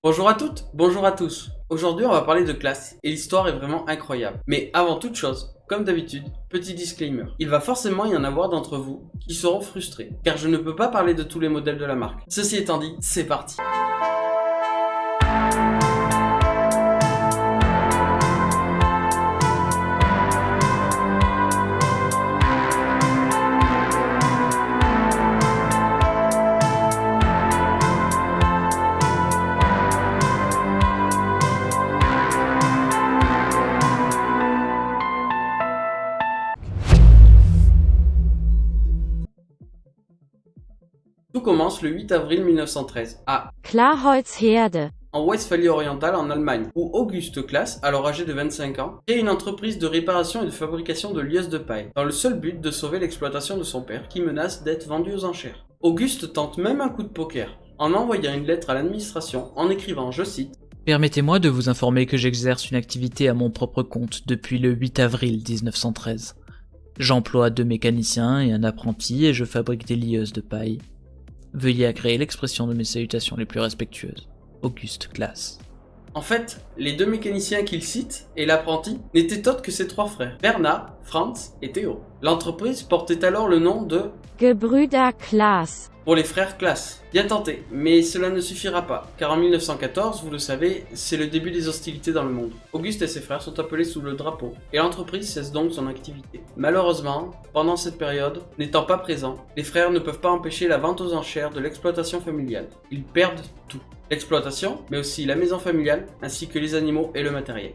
Bonjour à toutes, bonjour à tous. Aujourd'hui, on va parler de classe et l'histoire est vraiment incroyable. Mais avant toute chose, comme d'habitude, petit disclaimer. Il va forcément y en avoir d'entre vous qui seront frustrés, car je ne peux pas parler de tous les modèles de la marque. Ceci étant dit, c'est parti. Tout commence le 8 avril 1913 à Klarholzherde. en Westphalie orientale en Allemagne, où Auguste Claas, alors âgé de 25 ans, crée une entreprise de réparation et de fabrication de lieuses de paille, dans le seul but de sauver l'exploitation de son père qui menace d'être vendu aux enchères. Auguste tente même un coup de poker, en envoyant une lettre à l'administration en écrivant, je cite, Permettez-moi de vous informer que j'exerce une activité à mon propre compte depuis le 8 avril 1913. J'emploie 2 mécaniciens et un apprenti et je fabrique des lieuses de paille. Veuillez agréer l'expression de mes salutations les plus respectueuses. Auguste Claas. En fait, les 2 mécaniciens qu'il cite et l'apprenti n'étaient autres que ses 3 frères, Bernard, Franz et Théo. L'entreprise portait alors le nom de Gebrüder Claas. pour les frères Claas. Bien tenté, mais cela ne suffira pas, car en 1914, vous le savez, c'est le début des hostilités dans le monde. Auguste et ses frères sont appelés sous le drapeau, et l'entreprise cesse donc son activité. Malheureusement, pendant cette période, n'étant pas présents, les frères ne peuvent pas empêcher la vente aux enchères de l'exploitation familiale. Ils perdent tout. L'exploitation, mais aussi la maison familiale, ainsi que les animaux et le matériel.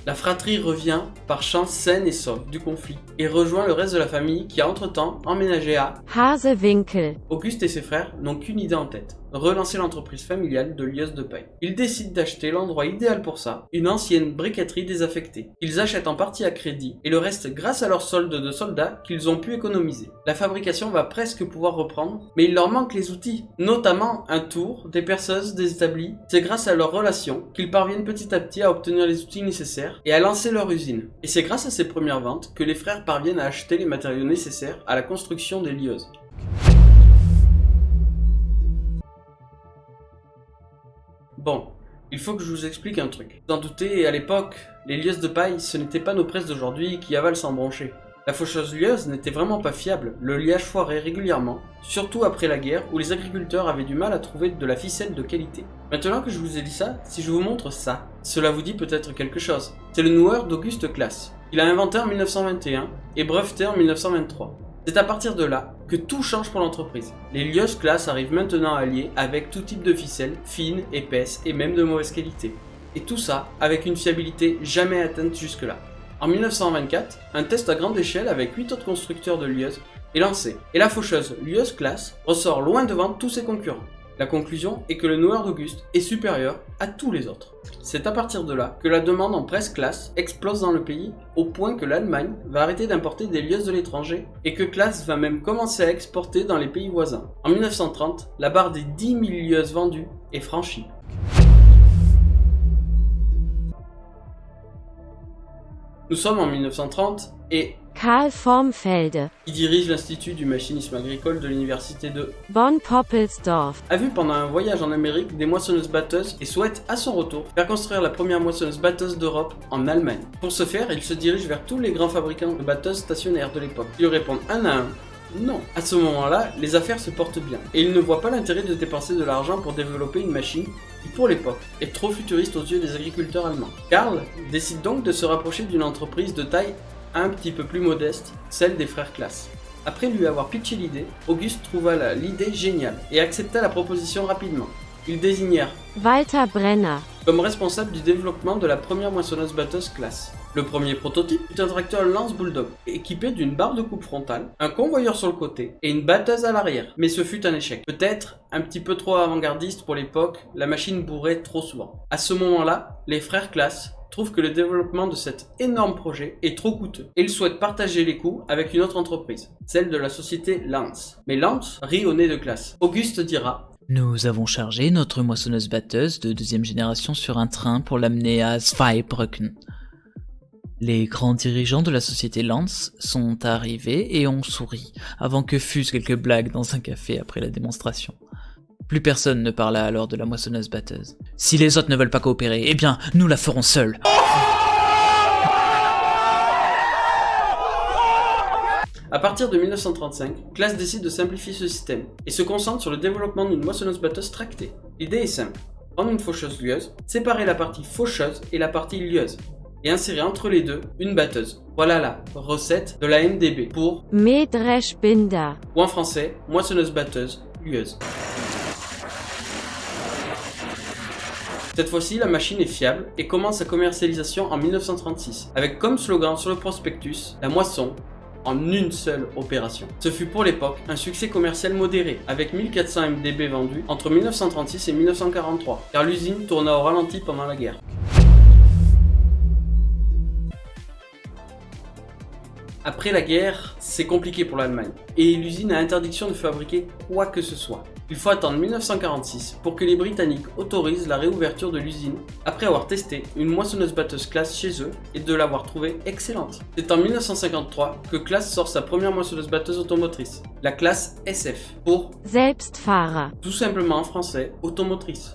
La fratrie revient par chance saine et sauve du conflit et rejoint le reste de la famille qui a entre-temps emménagé à Hasewinkel. Auguste et ses frères n'ont qu'une idée en tête, relancer l'entreprise familiale de lieuses de paille. Ils décident d'acheter l'endroit idéal pour ça, une ancienne briqueterie désaffectée. Ils achètent en partie à crédit et le reste grâce à leur solde de soldats qu'ils ont pu économiser. La fabrication va presque pouvoir reprendre, mais il leur manque les outils, notamment un tour, des perceuses, des établis. C'est grâce à leurs relations qu'ils parviennent petit à petit à obtenir les outils nécessaires et à lancer leur usine. Et c'est grâce à ces premières ventes que les frères parviennent à acheter les matériaux nécessaires à la construction des lieuses. Bon, il faut que je vous explique un truc. Vous en doutez, à l'époque, les lieuses de paille, ce n'étaient pas nos presses d'aujourd'hui qui avalent sans broncher. La faucheuse lieuse n'était vraiment pas fiable, le liage foirait régulièrement, surtout après la guerre où les agriculteurs avaient du mal à trouver de la ficelle de qualité. Maintenant que je vous ai dit ça, si je vous montre ça, cela vous dit peut-être quelque chose. C'est le noueur d'Auguste Claas. Il a inventé en 1921 et breveté en 1923. C'est à partir de là que tout change pour l'entreprise. Les lieuses Claas arrivent maintenant à allier avec tout type de ficelles, fines, épaisses et même de mauvaise qualité. Et tout ça avec une fiabilité jamais atteinte jusque-là. En 1924, un test à grande échelle avec 8 autres constructeurs de lieuses est lancé. Et la faucheuse lieuse Claas ressort loin devant tous ses concurrents. La conclusion est que le noueur d'Auguste est supérieur à tous les autres. C'est à partir de là que la demande en presse Claas explose dans le pays au point que l'Allemagne va arrêter d'importer des lieuses de l'étranger et que Claas va même commencer à exporter dans les pays voisins. En 1930, la barre des 10 000 lieuses vendues est franchie. Nous sommes en 1930 et Karl Formfelde. qui dirige l'Institut du machinisme agricole de l'université de Bonn-Poppelsdorf. a vu pendant un voyage en Amérique des moissonneuses-batteuses et souhaite à son retour faire construire la première moissonneuse-batteuse d'Europe en Allemagne. Pour ce faire, il se dirige vers tous les grands fabricants de batteuses stationnaires de l'époque. Ils lui répondent un à un. Non. À ce moment-là, les affaires se portent bien et il ne voit pas l'intérêt de dépenser de l'argent pour développer une machine qui, pour l'époque, est trop futuriste aux yeux des agriculteurs allemands. Karl décide donc de se rapprocher d'une entreprise de taille un petit peu plus modeste, celle des frères Claas. Après lui avoir pitché l'idée, Auguste trouva l'idée géniale et accepta la proposition rapidement. Ils désignèrent Walter Brenner. comme responsable du développement de la première moissonneuse-batteuse Claas. Le premier prototype fut un tracteur Lance Bulldog, équipé d'une barre de coupe frontale, un convoyeur sur le côté et une batteuse à l'arrière. Mais ce fut un échec. Peut-être un petit peu trop avant-gardiste pour l'époque, la machine bourrait trop souvent. À ce moment-là, les frères Claas trouvent que le développement de cet énorme projet est trop coûteux et ils souhaitent partager les coûts avec une autre entreprise, celle de la société Lance. Mais Lance rit au nez de Claas. Auguste dira: Nous avons chargé notre moissonneuse-batteuse de 2e génération sur un train pour l'amener à Zweibrücken. Les grands dirigeants de la société Lance sont arrivés et ont souri, avant que fussent quelques blagues dans un café après la démonstration. Plus personne ne parla alors de la moissonneuse-batteuse. Si les autres ne veulent pas coopérer, eh bien, nous la ferons seuls. À partir de 1935, Claas décide de simplifier ce système et se concentre sur le développement d'une moissonneuse-batteuse tractée. L'idée est simple, prendre une faucheuse-lieuse, séparer la partie faucheuse et la partie lieuse, et insérer entre les deux une batteuse. Voilà la recette de la MDB pour Mähdreschbinder. ou en français, moissonneuse-batteuse lieuse. Cette fois-ci, la machine est fiable et commence sa commercialisation en 1936, avec comme slogan sur le prospectus, la moisson en une seule opération. Ce fut pour l'époque un succès commercial modéré, avec 1400 MDB vendus entre 1936 et 1943, car l'usine tourna au ralenti pendant la guerre. Après la guerre, c'est compliqué pour l'Allemagne, et l'usine a interdiction de fabriquer quoi que ce soit. Il faut attendre 1946 pour que les Britanniques autorisent la réouverture de l'usine, après avoir testé une moissonneuse-batteuse Claas chez eux et de l'avoir trouvée excellente. C'est en 1953 que Claas sort sa première moissonneuse-batteuse automotrice, la Claas SF, pour Selbstfahrer. tout simplement en français, automotrice.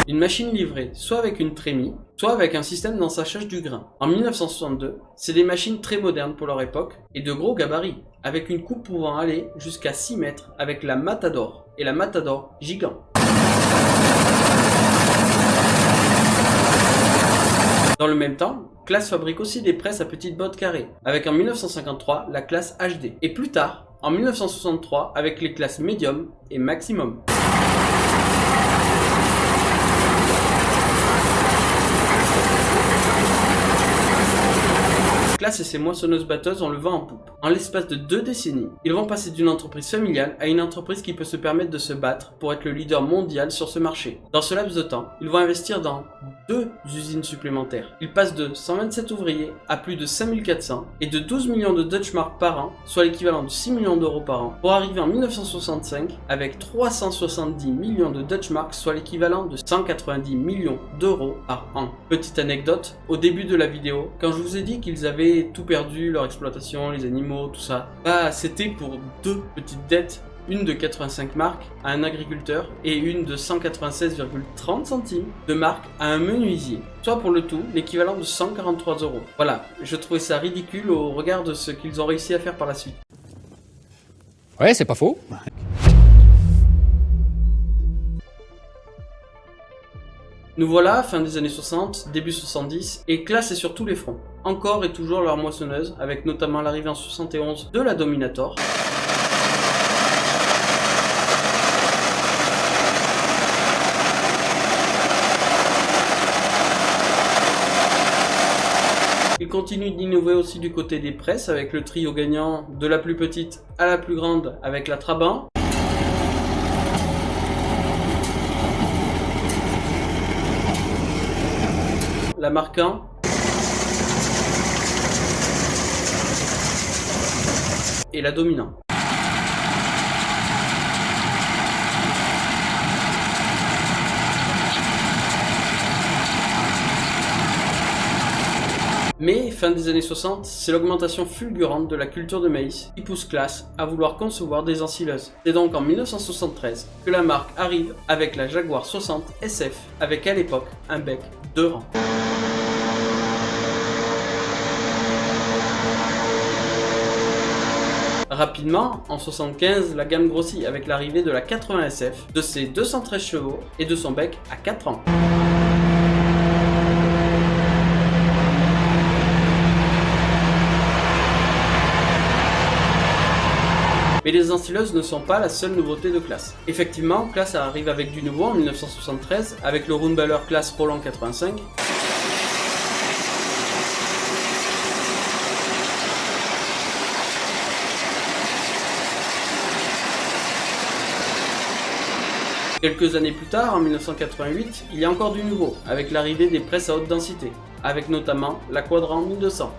Une machine livrée soit avec une trémie, soit avec un système d'ensachage du grain. En 1962, c'est des machines très modernes pour leur époque et de gros gabarits, avec une coupe pouvant aller jusqu'à 6 mètres avec la Matador et la Matador Gigant. Dans le même temps, Claas fabrique aussi des presses à petites bottes carrées, avec en 1953 la classe HD, et plus tard, en 1963, avec les classes Medium et Maximum. Claas et ses moissonneuses-batteuses ont le vent en poupe. En l'espace de 2 décennies, ils vont passer d'une entreprise familiale à une entreprise qui peut se permettre de se battre pour être le leader mondial sur ce marché. Dans ce laps de temps, ils vont investir dans 2 usines supplémentaires. Ils passent de 127 ouvriers à plus de 5400 et de 12 millions de Deutschmark par an, soit l'équivalent de 6 millions d'euros par an, pour arriver en 1965 avec 370 millions de Deutschmark, soit l'équivalent de 190 millions d'euros par an. Petite anecdote, au début de la vidéo, quand je vous ai dit qu'ils avaient tout perdu, leur exploitation, les animaux, tout ça, c'était pour 2 petites dettes, une de 85 marks à un agriculteur et une de 196,30 centimes de marque à un menuisier, soit pour le tout l'équivalent de 143 euros. Voilà, je trouvais ça ridicule au regard de ce qu'ils ont réussi à faire par la suite. Ouais, c'est pas faux. Nous voilà, fin des années 60, début 70, et Claas est sur tous les fronts. Encore et toujours leur moissonneuse, avec notamment l'arrivée en 71 de la Dominator. Il continue d'innover aussi du côté des presses, avec le trio gagnant de la plus petite à la plus grande avec la Trabant. La Marquant, et la Dominant. Mais, fin des années 60, c'est l'augmentation fulgurante de la culture de maïs qui pousse Claas à vouloir concevoir des ensileuses. C'est donc en 1973 que la marque arrive avec la Jaguar 60 SF, avec à l'époque un bec 2 rangs. Rapidement, en 75, la gamme grossit avec l'arrivée de la 80 SF, de ses 213 chevaux et de son bec à 4 rangs. Mais les ensileuses ne sont pas la seule nouveauté de Claas. Effectivement, Claas arrive avec du nouveau en 1973 avec le Roundballer Claas Roland 85. Quelques années plus tard, en 1988, il y a encore du nouveau, avec l'arrivée des presses à haute densité, avec notamment la Quadrant 1200.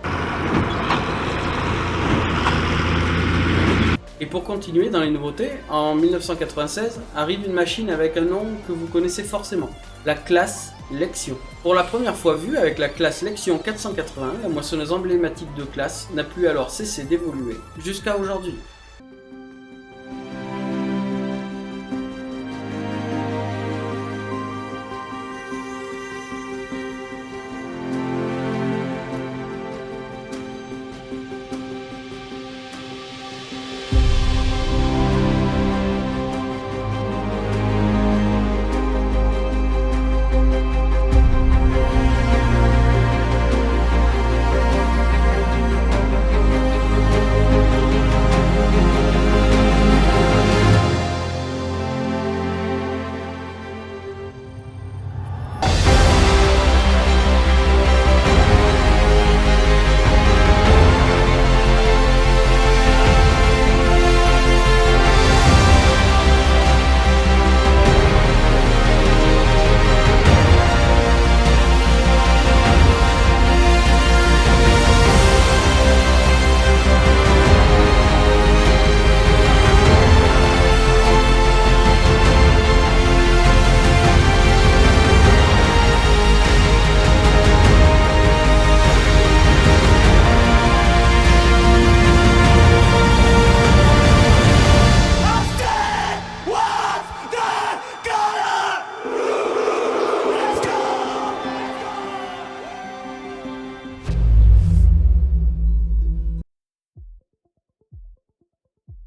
Et pour continuer dans les nouveautés, en 1996 arrive une machine avec un nom que vous connaissez forcément, la classe Lexion. Pour la première fois vue avec la classe Lexion 480, la moissonneuse emblématique de classe n'a plus alors cessé d'évoluer jusqu'à aujourd'hui.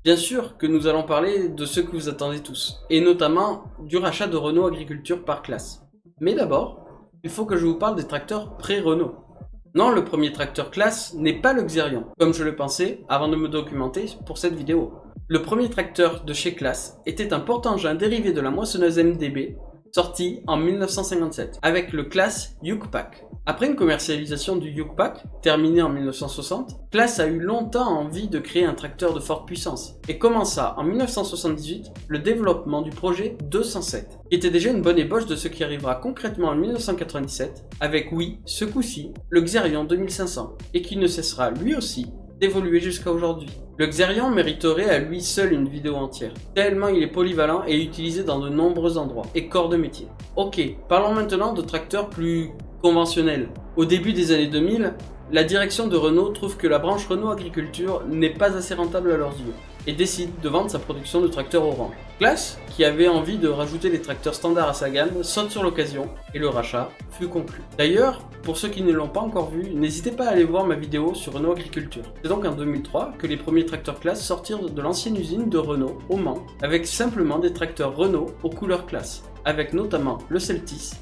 Bien sûr que nous allons parler de ce que vous attendez tous, et notamment du rachat de Renault Agriculture par classe. Mais d'abord, il faut que je vous parle des tracteurs pré-Renault. Non, le premier tracteur classe n'est pas le Xerion, comme je le pensais avant de me documenter pour cette vidéo. Le premier tracteur de chez Classe était un porte-engin dérivé de la moissonneuse MDB, sorti en 1957, avec le Classe Yukepack. Après une commercialisation du Yukepack, terminée en 1960, Classe a eu longtemps envie de créer un tracteur de forte puissance, et commença en 1978 le développement du projet 207, qui était déjà une bonne ébauche de ce qui arrivera concrètement en 1997, avec oui, ce coup-ci, le Xerion 2500, et qui ne cessera lui aussi d'évoluer jusqu'à aujourd'hui. Le Xerion mériterait à lui seul une vidéo entière, tellement il est polyvalent et utilisé dans de nombreux endroits et corps de métier. Ok, parlons maintenant de tracteurs plus conventionnels. Au début des années 2000, la direction de Renault trouve que la branche Renault Agriculture n'est pas assez rentable à leurs yeux et décide de vendre sa production de tracteurs Orange. Classe, qui avait envie de rajouter des tracteurs standards à sa gamme, saute sur l'occasion et le rachat fut conclu. D'ailleurs, pour ceux qui ne l'ont pas encore vu, n'hésitez pas à aller voir ma vidéo sur Renault Agriculture. C'est donc en 2003 que les premiers tracteurs Classe sortirent de l'ancienne usine de Renault au Mans, avec simplement des tracteurs Renault aux couleurs Classe, avec notamment le Celtis,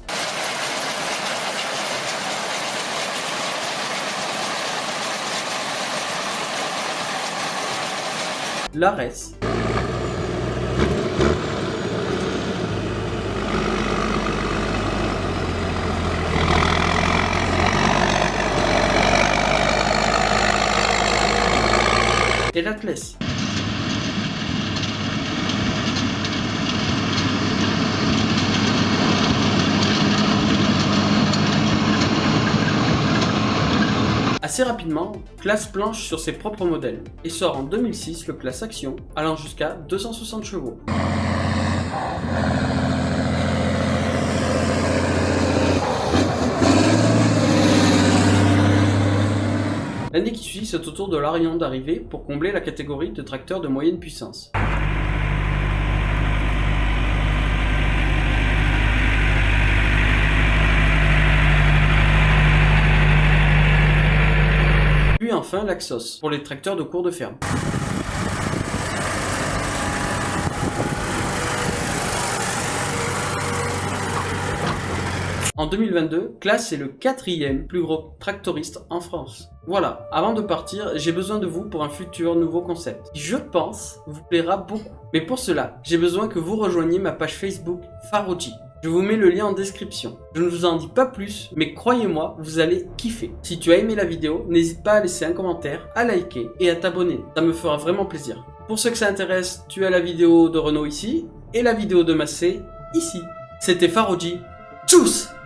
l'Ares, et l'Atlas. Assez rapidement, Classe planche sur ses propres modèles et sort en 2006 le Classe Action allant jusqu'à 260 chevaux. L'année qui suit, c'est au tour de l'Arion d'arriver pour combler la catégorie de tracteurs de moyenne puissance. Puis enfin l'Axos, pour les tracteurs de cours de ferme. En 2022, Classe est le 4e plus gros tractoriste en France. Voilà, avant de partir, j'ai besoin de vous pour un futur nouveau concept, qui je pense vous plaira beaucoup. Mais pour cela, j'ai besoin que vous rejoigniez ma page Facebook Faroji. Je vous mets le lien en description. Je ne vous en dis pas plus, mais croyez-moi, vous allez kiffer. Si tu as aimé la vidéo, n'hésite pas à laisser un commentaire, à liker et à t'abonner. Ça me fera vraiment plaisir. Pour ceux que ça intéresse, tu as la vidéo de Renault ici, et la vidéo de Massé ici. C'était Faroji. Tchuss!